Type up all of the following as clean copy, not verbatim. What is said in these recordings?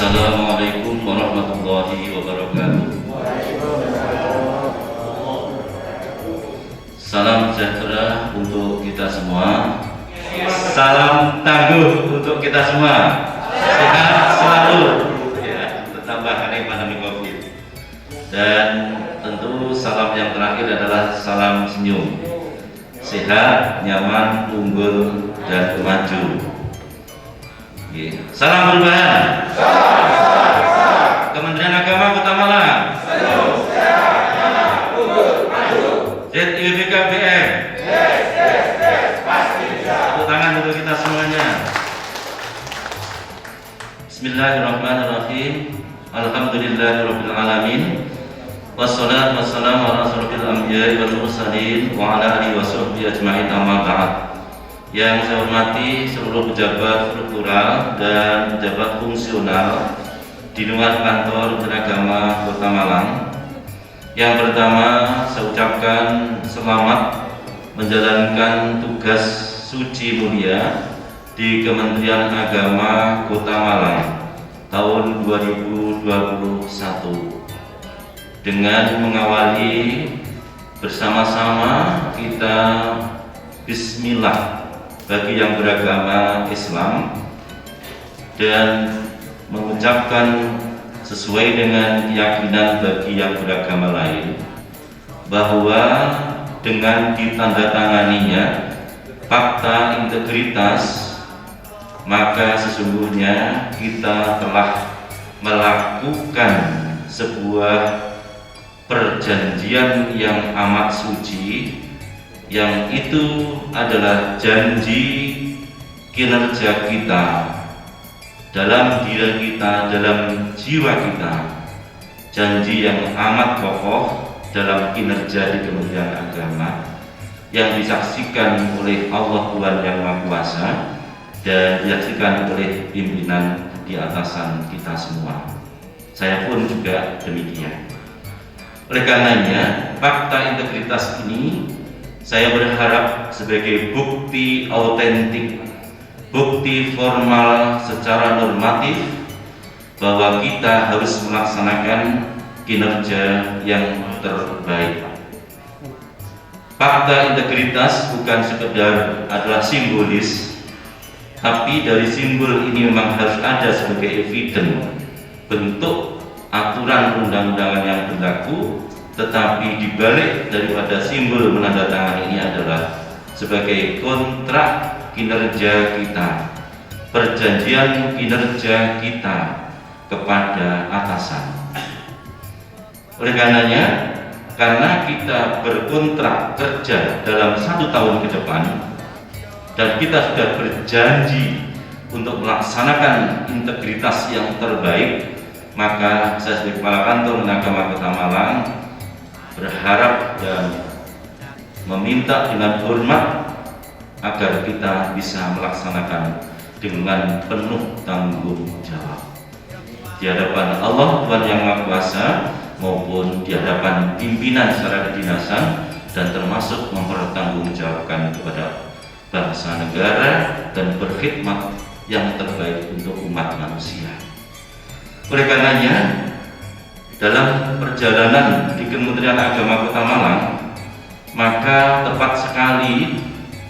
Assalamualaikum warahmatullahi wabarakatuh. Salam sejahtera untuk kita semua. Salam tangguh untuk kita semua. Sehat selalu ya, bertambah hari pandemi Covid. Dan tentu salam yang terakhir adalah salam senyum. Sehat, nyaman, unggul, dan maju. Salam perubahan. Kementerian Agama Kota Malang. ZIWBKBM. Tepuk tangan untuk kita semuanya. Bismillahirrahmanirrahim. Alhamdulillahirabbil alamin. Wassalatu wassalamu ala asyrofil anbiya'i wal mursalin wa ala alihi washabbihi ajma'in, amma ba'd. Yang saya hormati seluruh pejabat struktural dan pejabat fungsional di luar kantor Kementerian Agama Kota Malang. Yang pertama, saya ucapkan selamat menjalankan tugas suci mulia di Kementerian Agama Kota Malang tahun 2021 dengan mengawali bersama-sama kita bismillah bagi yang beragama Islam dan mengucapkan sesuai dengan keyakinan bagi yang beragama lain bahwa dengan ditandatanganinya fakta integritas, maka sesungguhnya kita telah melakukan sebuah perjanjian yang amat suci, yang itu adalah janji kinerja kita dalam diri kita, dalam jiwa kita, janji yang amat kokoh dalam kinerja di Kementerian Agama yang disaksikan oleh Allah Tuhan Yang Maha Kuasa dan disaksikan oleh pimpinan di atasan kita semua. Saya pun juga demikian. Oleh karenanya, fakta integritas ini saya berharap sebagai bukti autentik, bukti formal secara normatif bahwa kita harus melaksanakan kinerja yang terbaik. Fakta integritas bukan sekedar adalah simbolis, tapi dari simbol ini memang harus ada sebagai evidence, bentuk aturan undang-undangan yang berlaku. Tetapi dibalik daripada simbol menandatangani ini adalah sebagai kontrak kinerja kita, perjanjian kinerja kita kepada atasan. Oleh karenanya, karena kita berkontrak kerja dalam 1 tahun ke depan dan kita sudah berjanji untuk melaksanakan integritas yang terbaik, maka saya sebagai Kepala Kantor Agama Kota Malang berharap dan meminta dengan hormat agar kita bisa melaksanakan dengan penuh tanggung jawab di hadapan Allah Tuhan Yang Maha Kuasa maupun di hadapan pimpinan secara kedinasan, dan termasuk mempertanggungjawabkan kepada bangsa negara dan berkhidmat yang terbaik untuk umat manusia. Oleh karenanya, dalam perjalanan di Kementerian Agama Kota Malang, maka tepat sekali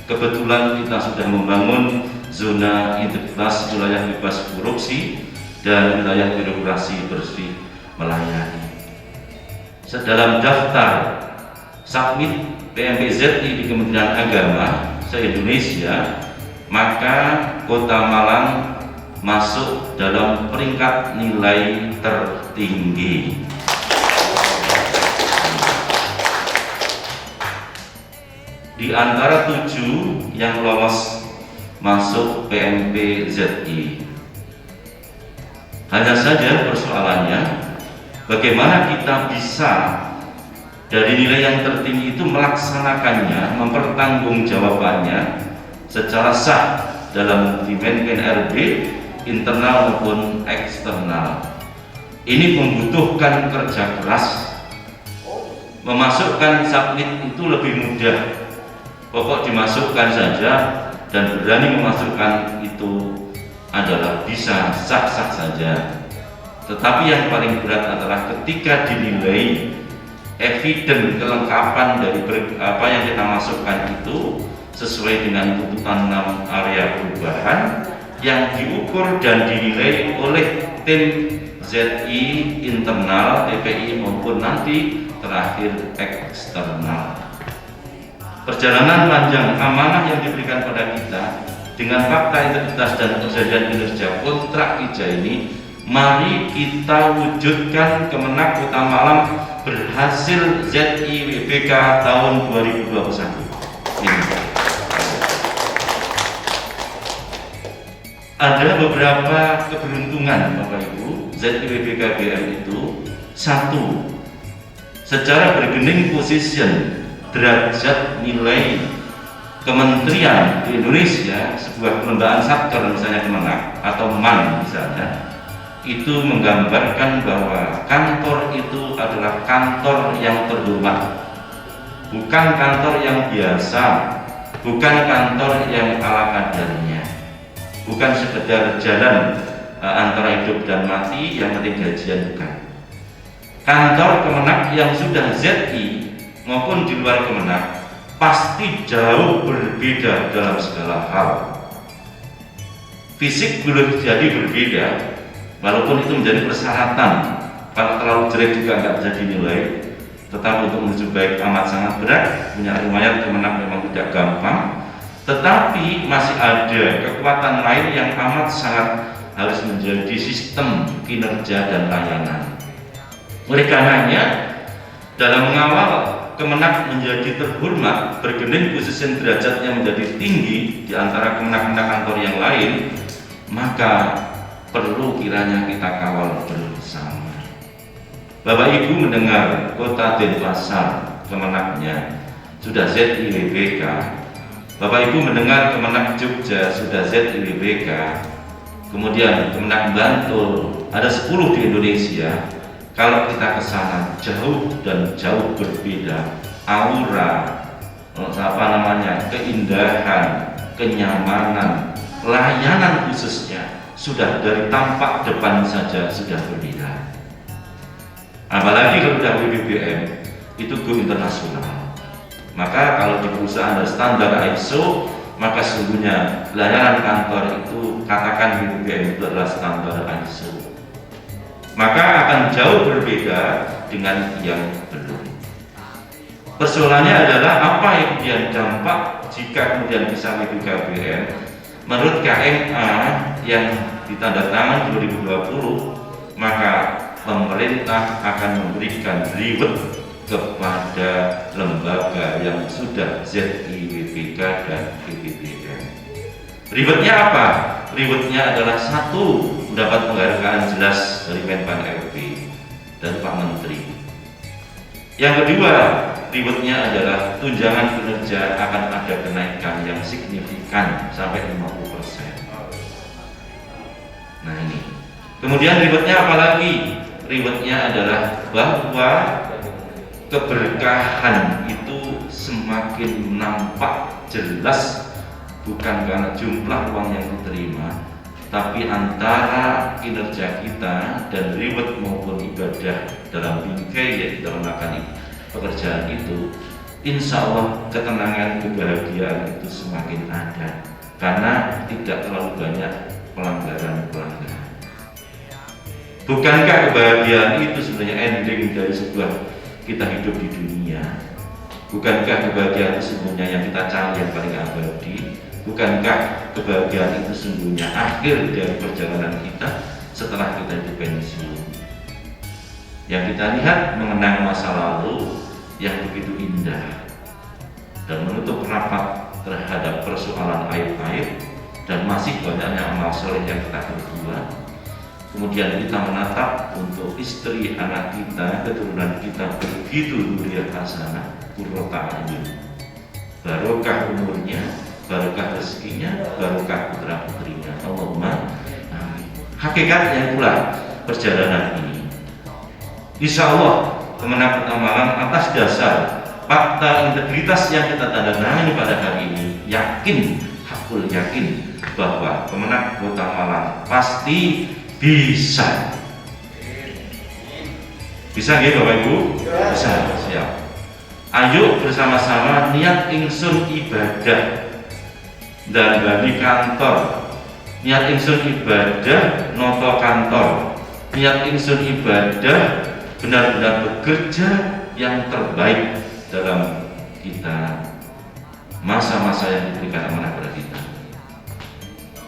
kebetulan kita sudah membangun zona integritas wilayah bebas korupsi dan wilayah birokrasi bersih melayani. Dalam daftar submit PMPZI di Kementerian Agama se-Indonesia, maka Kota Malang masuk dalam peringkat nilai tertinggi. Di antara 7 yang lolos masuk PMPZI. Hanya saja persoalannya, bagaimana kita bisa dari nilai yang tertinggi itu melaksanakannya, mempertanggungjawabannya secara sah dalam demand NRB internal maupun eksternal. Ini membutuhkan kerja keras. Memasukkan submit itu lebih mudah, pokok dimasukkan saja dan berani memasukkan itu adalah bisa sah-sah saja. Tetapi yang paling berat adalah ketika dinilai eviden kelengkapan dari apa yang kita masukkan itu sesuai dengan tuntutan 6 area perubahan yang diukur dan dinilai oleh tim ZI internal, TPI maupun nanti terakhir eksternal. Perjalanan panjang amanah yang diberikan pada kita dengan fakta integritas dan perjanjian kinerja kontrak IJA ini, mari kita wujudkan Kemenak Kota Malang berhasil ZIWBK tahun 2021 ini. Ada beberapa keberuntungan Bapak Ibu. ZIWBK BM itu satu, secara bargaining position derajat nilai kementerian di Indonesia, sebuah kelembagaan satker misalnya Kemenak atau MAN misalnya, itu menggambarkan bahwa kantor itu adalah kantor yang terhormat, bukan kantor yang biasa, bukan kantor yang ala kadarnya, bukan sekedar jalan antara hidup dan mati yang penting gajian, bukan. Kantor Kemenak yang sudah ZI maupun di luar Kemenak pasti jauh berbeda dalam segala hal. Fisik boleh jadi berbeda, walaupun itu menjadi persyaratan. Kalau terlalu jelek juga nggak bisa dinilai. Tetapi untuk menuju baik amat sangat berat. Punya riwayat Kemenak memang tidak gampang. Tetapi masih ada kekuatan lain yang amat sangat harus menjadi sistem kinerja dan layanan. Oleh karenanya, dalam mengawal Kemenak menjadi terhormat, bargaining position derajatnya menjadi tinggi di antara Kemenak-Kemenak kantor yang lain, maka perlu kiranya kita kawal bersama. Bapak Ibu mendengar Kota Denpasar Kemenaknya sudah ZIWBK, Bapak Ibu mendengar Kemenak Jogja sudah ZIWBK, kemudian Kemenak Bantul ada 10 di Indonesia. Kalau kita ke sana jauh dan jauh berbeda aura, keindahan, kenyamanan, layanan khususnya sudah dari tampak depan saja sudah berbeda. Apalagi kalau sudah WBBM itu go internasional. Maka kalau di perusahaan ada standar ISO, maka sesungguhnya layanan kantor itu katakan WBBM itu adalah standar ISO. Maka akan jauh berbeda dengan yang belum. Persoalannya adalah apa yang kemudian dampak jika kemudian bisa WBKBM. Menurut KMA yang ditandatangani 2020, maka pemerintah akan memberikan reward kepada lembaga yang sudah ZIWBK dan WBBM. Rewardnya apa? Rewardnya adalah satu, mendapat penghargaan jelas dari Menpan RB dan Pak Menteri. Yang kedua, rewardnya adalah tunjangan kinerja akan ada kenaikan yang signifikan sampai 50%. Nah ini. Kemudian rewardnya apa lagi? Rewardnya adalah bahwa keberkahan itu semakin nampak jelas, bukan karena jumlah uang yang diterima, tapi antara kinerja kita dan reward maupun ibadah dalam bingkai yaitu dalam melakukan pekerjaan itu, insya Allah ketenangan, kebahagiaan itu semakin ada karena tidak terlalu banyak pelanggaran-pelanggaran. Bukankah kebahagiaan itu sebenarnya ending dari sebuah kita hidup di dunia? Bukankah kebahagiaan itu sebenarnya yang kita cari yang paling abadi? Bukankah kebahagiaan itu sesungguhnya akhir dari perjalanan kita setelah kita di pensiun? Yang kita lihat mengenang masa lalu yang begitu indah dan menutup rapat terhadap persoalan aib-aib dan masih banyaknya amal soleh yang kita berbuat. Kemudian kita menatap untuk istri, anak kita, keturunan kita begitu mulia hasanah, qurrata a'yun, barokah umurnya, barokah rezekinya, barokah putra putrinya. Allahumma amin. Hakikatnya pula perjalanan ini, insya Allah Kemenak Kota Malang atas dasar fakta integritas yang kita tandatangani pada hari ini, yakin, hakul yakin bahwa Kemenak Kota Malang pasti bisa Bisa nggih Bapak Ibu? Bisa. Siap. Ayo bersama-sama niat ingsun ibadah dan bagi kantor. Niat ingsun ibadah noto kantor. Niat ingsun ibadah benar-benar bekerja yang terbaik dalam kita masa-masa yang diberikan amanah kepada kita.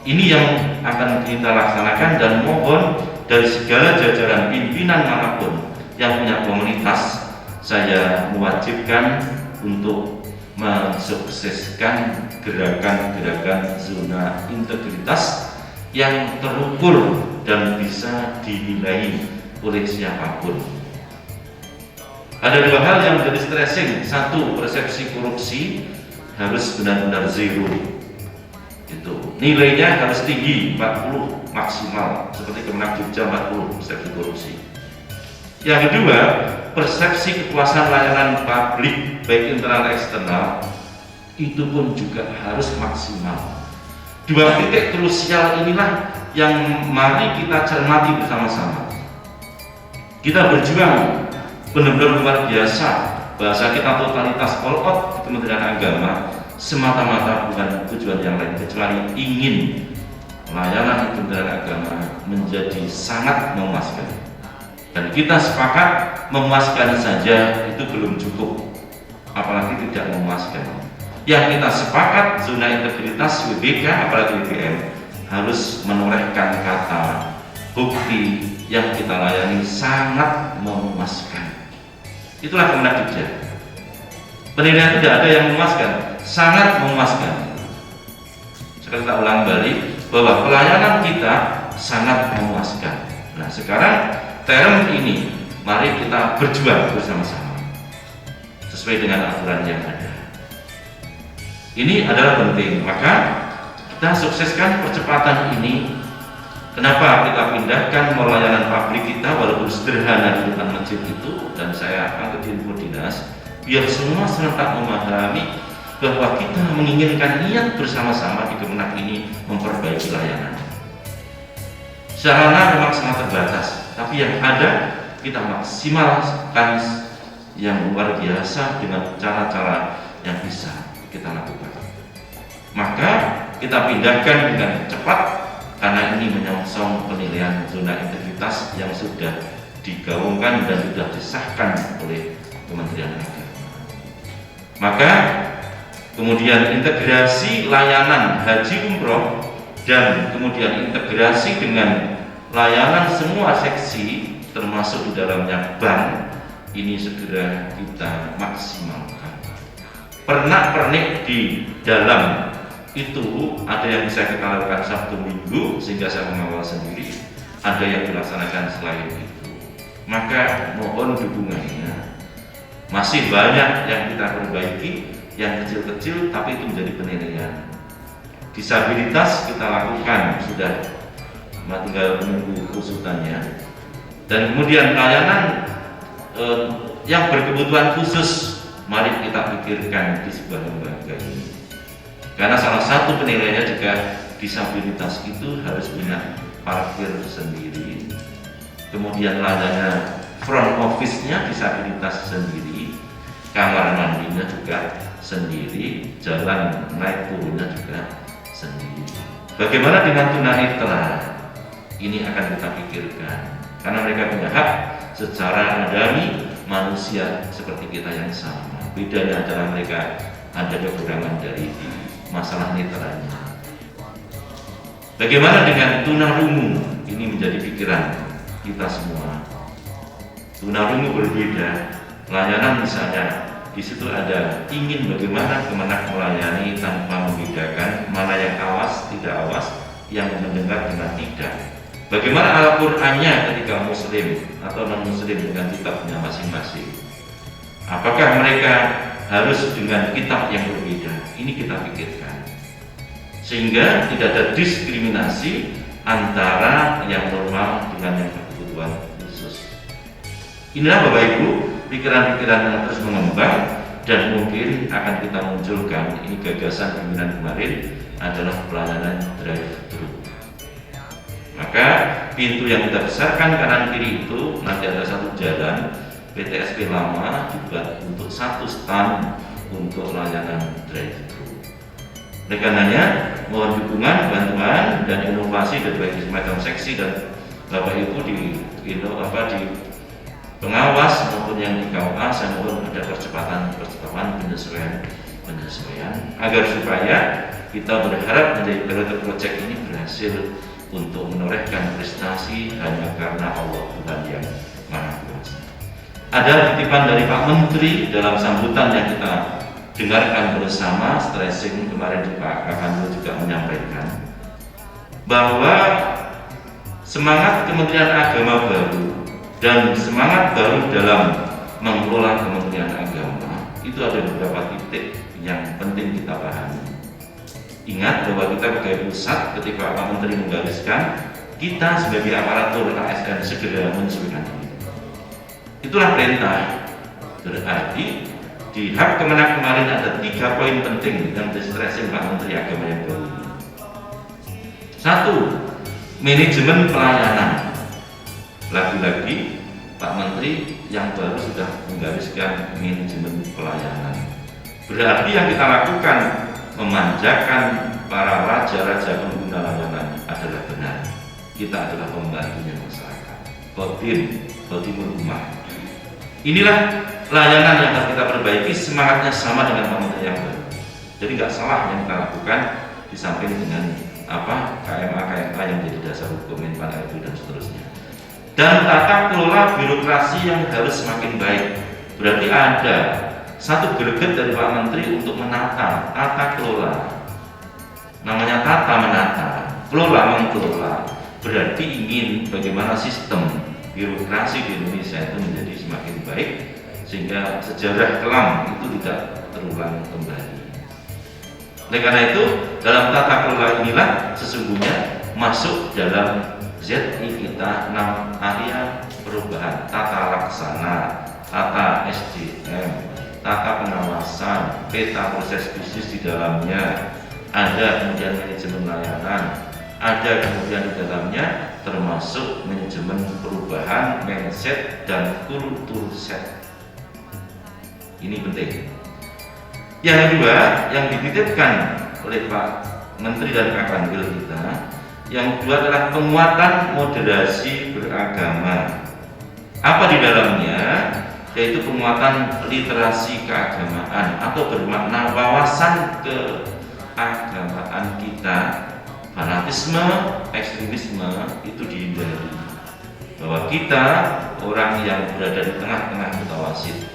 Ini yang akan kita laksanakan dan mohon dari segala jajaran pimpinan manapun yang punya komunitas, saya mewajibkan untuk mensukseskan gerakan-gerakan zona integritas yang terukur dan bisa dinilai oleh siapapun. Ada dua hal yang menjadi stressing. Satu, persepsi korupsi harus benar-benar zero. Itu nilainya harus tinggi, 40 maksimal, seperti Kemenak Jogja 40 persepsi korupsi. Yang kedua, persepsi kepuasan layanan publik baik internal eksternal itu pun juga harus maksimal. Dua titik krusial inilah yang mari kita cermati bersama-sama. Kita berjuang benar-benar luar biasa. Bahasa kita totalitas all out di Kementerian Agama semata-mata bukan tujuan yang lain kecuali ingin layanan di Kementerian Agama menjadi sangat memuaskan. Dan kita sepakat memuaskan saja itu belum cukup, apalagi tidak memuaskan. Yang kita sepakat zona integritas WBK apalagi WBM harus menorehkan kata bukti yang kita layani sangat memuaskan. Itulah Kemenak Jogja. Penilaian tidak ada yang memuaskan, sangat memuaskan. Saya ulang kembali bahwa pelayanan kita sangat memuaskan. Nah sekarang term ini mari kita berjuang bersama-sama sesuai dengan aturan yang ada. Ini adalah penting, maka kita sukseskan percepatan ini. Kenapa kita pindahkan pelayanan publik kita walaupun sederhana di depan masjid itu, dan saya angkat di info dinas biar semua serentak memahami bahwa kita menginginkan niat bersama-sama di Kemenak ini memperbaiki layanan. Sarana memang sangat terbatas, tapi yang ada kita maksimalkan yang luar biasa dengan cara-cara yang bisa kita lakukan. Maka kita pindahkan dengan cepat karena ini menyongsong penilaian zona integritas yang sudah digaungkan dan sudah disahkan oleh Kementerian Agama. Maka kemudian integrasi layanan haji umroh dan kemudian integrasi dengan layanan semua seksi termasuk di dalamnya bank ini segera kita maksimalkan. Pernak-pernik di dalam itu ada yang bisa kita lakukan Sabtu Minggu sehingga saya mengawal sendiri, ada yang dilaksanakan selain itu. Maka mohon dukungannya. Masih banyak yang kita perbaiki, yang kecil-kecil tapi itu menjadi penilaian. Disabilitas kita lakukan sudah, tinggal menunggu usutannya. Dan kemudian layanan yang berkebutuhan khusus mari kita pikirkan di sebuah lembaga ini. Karena salah satu penilaiannya juga disabilitas itu harus punya parkir sendiri, kemudian layanan front office-nya disabilitas sendiri, kamar mandinya juga sendiri, jalan naik turunnya juga sendiri. Bagaimana dengan tunanetra? Ini akan kita pikirkan karena mereka punya hak secara adami manusia seperti kita yang sama. Bedanya adalah mereka ada kekurangan dari masalah netranya. Bagaimana dengan tunarungu? Ini menjadi pikiran kita semua. Tunarungu berbeda. Layanan misalnya di situ ada ingin bagaimana Kemenak melayani tanpa membedakan mana yang awas, tidak awas, yang mendengar dengan tidak. Bagaimana Al-Qur'annya ketika Muslim atau non-Muslim dengan kitabnya masing-masing. Apakah mereka harus dengan kitab yang berbeda? Ini kita pikirkan sehingga tidak ada diskriminasi antara yang normal dengan yang berkebutuhan khusus. Inilah Bapak Ibu pikiran-pikiran yang terus mengembang dan mungkin akan kita munculkan. Ini gagasan pimpinan kemarin adalah pelayanan drive-thru. Maka pintu yang kita besarkan kanan kiri itu nanti ada satu jalan PTSP lama dibuat untuk satu stand untuk layanan drive-thru. Oleh karenanya mohon dukungan, bantuan dan inovasi dari baik semacam seksi dan Bapak Ibu di pengawas maupun yang di KUA. Saya mohon ada percepatan penyesuaian agar supaya kita berharap menjadi piloter project ini berhasil untuk menorehkan prestasi hanya karena Allah Tuhan yang Maha Kuasa. Ada titipan dari Pak Menteri dalam sambutan yang kita dengarkan bersama, stressing kemarin Pak Kakanwil juga menyampaikan bahwa semangat Kementerian Agama baru dan semangat baru dalam mengelola Kementerian Agama itu ada beberapa titik yang penting kita pahami. Ingat bahwa kita sebagai pusat ketika Pak Menteri menggariskan kita sebagai aparatur ASN segera menyesuaikan diri. Itulah perintah. Berarti di hak Kemenak kemarin ada 3 poin penting yang distressing Pak Menteri Agama yang baru ini. 1. Manajemen pelayanan. Lagi-lagi Pak Menteri yang baru sudah menggariskan manajemen pelayanan. Berarti yang kita lakukan memanjakan para raja-raja pengguna layanan adalah benar. Kita adalah pembantunya masyarakat. Khotim rumah. Inilah layanan yang harus kita perbaiki, semangatnya sama dengan Pak Menteri yang baru. Jadi nggak salah yang kita lakukan di samping dengan KMA yang menjadi dasar hukum Inpan RB dan seterusnya. Dan tata kelola birokrasi yang harus semakin baik. Berarti ada satu greget dari Pak Menteri untuk menata tata kelola. Namanya tata menata, kelola mengelola. Berarti ingin bagaimana sistem birokrasi di Indonesia itu menjadi semakin baik sehingga sejarah kelam itu tidak terulang kembali. Oleh karena itu, dalam tata kelola inilah sesungguhnya masuk dalam ZI kita 6 area perubahan: tata laksana, tata SDM, tata pengawasan, peta proses bisnis di dalamnya, ada kemudian manajemen layanan, ada kemudian di dalamnya termasuk manajemen perubahan, mindset dan kultur set. Ini penting. Yang kedua, yang dititipkan oleh Pak Menteri dan Kakanwil kita, yang kedua adalah penguatan moderasi beragama. Apa di dalamnya? Yaitu penguatan literasi keagamaan atau bermakna wawasan keagamaan kita. Fanatisme, ekstremisme itu dihindari. Bahwa kita orang yang berada di tengah-tengah mutawasid.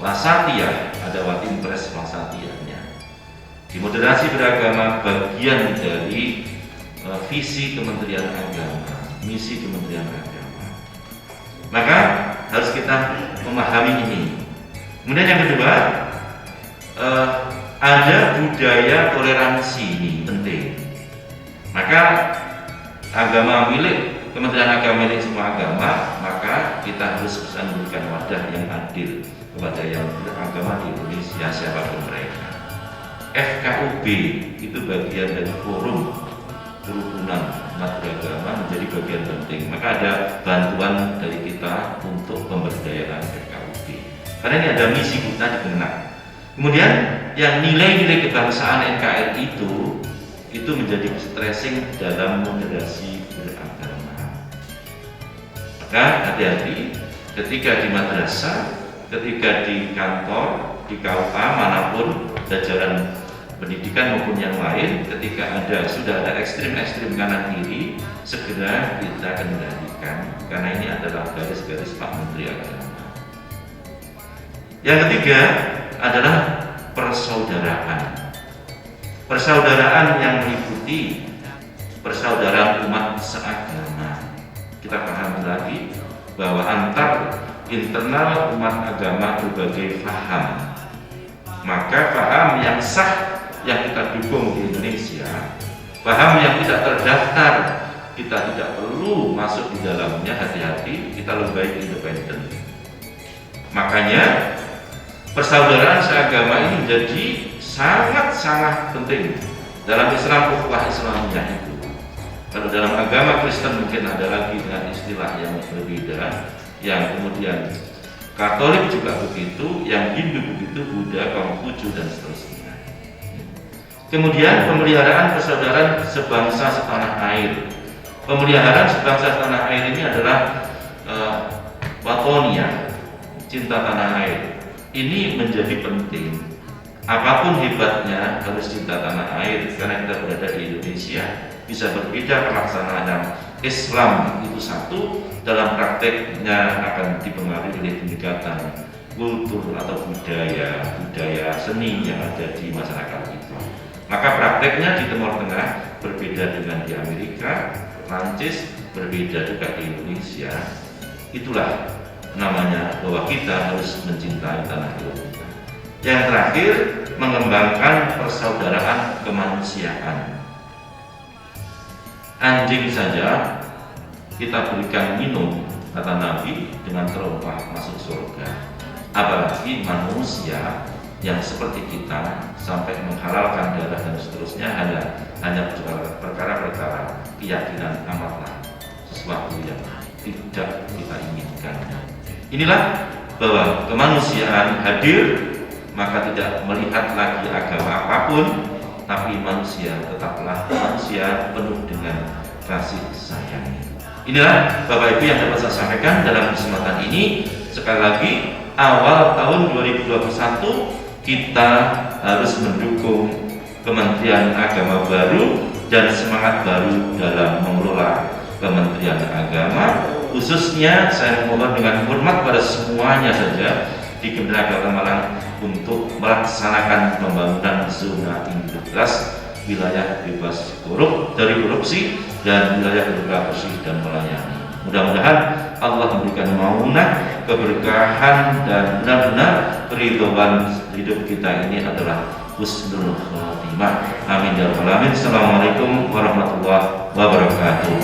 Wasatiyah, ada Watimpres wasatiyahnya. Di moderasi beragama bagian dari visi Kementerian Agama, misi Kementerian Agama. Maka harus kita memahami ini. Kemudian yang kedua, ada budaya toleransi, ini penting. Maka agama milik Kementerian Agama milik semua agama, maka kita harus bisa memberikan wadah yang adil kepada yang beragama di Indonesia siapapun mereka. FKUB itu bagian dari forum kerukunan umat beragama, menjadi bagian penting. Maka ada bantuan dari kita untuk pemberdayaan FKUB. Karena ini ada misi kita di Kemenak. Kemudian yang nilai-nilai kebangsaan NKRI itu menjadi stressing dalam moderasi beragama. Maka hati-hati ketika di madrasah, ketika di kantor, di KUA manapun, jajaran pendidikan maupun yang lain, ketika sudah ada ekstrim-ekstrim kanan kiri, segera kita kendalikan, karena ini adalah garis-garis Pak Menteri Agama. Yang ketiga adalah persaudaraan. Persaudaraan yang meliputi persaudaraan umat seagama. Kita pahami lagi bahwa antar internal umat agama berbagai paham. Maka paham yang sah yang kita dukung di Indonesia, paham yang tidak terdaftar, kita tidak perlu masuk di dalamnya, hati-hati, kita lebih baik independen. Makanya persaudaraan seagama ini menjadi sangat-sangat penting dalam Islam, ukhuwah Islamiyah itu. Kalau dalam agama Kristen mungkin ada lagi dengan istilah yang berbeda, yang kemudian Katolik juga begitu, yang Hindu begitu, Buddha, Konghucu dan seterusnya. Kemudian pemeliharaan persaudaraan sebangsa setanah air. Pemeliharaan sebangsa setanah air ini adalah watonia, cinta tanah air. Ini menjadi penting. Apapun hebatnya harus cinta tanah air, karena kita berada di Indonesia. Bisa berbeda pelaksanaan Islam itu satu, dalam prakteknya akan dipengaruhi oleh pendekatan kultur atau budaya seni yang ada di masyarakat itu. Maka prakteknya di Timur Tengah berbeda dengan di Amerika, Prancis, berbeda juga di Indonesia. Itulah namanya bahwa kita harus mencintai tanah air kita. Yang terakhir, mengembangkan persaudaraan kemanusiaan. Anjing saja kita berikan minum, kata Nabi, dengan terompah masuk surga. Apalagi manusia yang seperti kita sampai menghalalkan darah dan seterusnya hanya perkara-perkara keyakinan amatlah, sesuatu yang tidak kita inginkan. Inilah bahwa kemanusiaan hadir, maka tidak melihat lagi agama apapun, tapi manusia tetaplah manusia penuh dengan kasih sayang. Inilah Bapak Ibu yang dapat saya sampaikan dalam kesempatan ini. Sekali lagi, awal tahun 2021 kita harus mendukung Kementerian Agama baru dan semangat baru dalam mengelola Kementerian Agama. Khususnya saya memohon dengan hormat pada semuanya saja di Kementerian Agama Malang untuk melaksanakan pembangunan zona integritas, wilayah bebas dari korupsi dan wilayah bersih dan melayani. Mudah-mudahan Allah memberikan maunah, keberkahan dan benar-benar keridhaan hidup kita ini adalah husnul khotimah. Amin ya rabbal alamin. Assalamualaikum warahmatullahi wabarakatuh.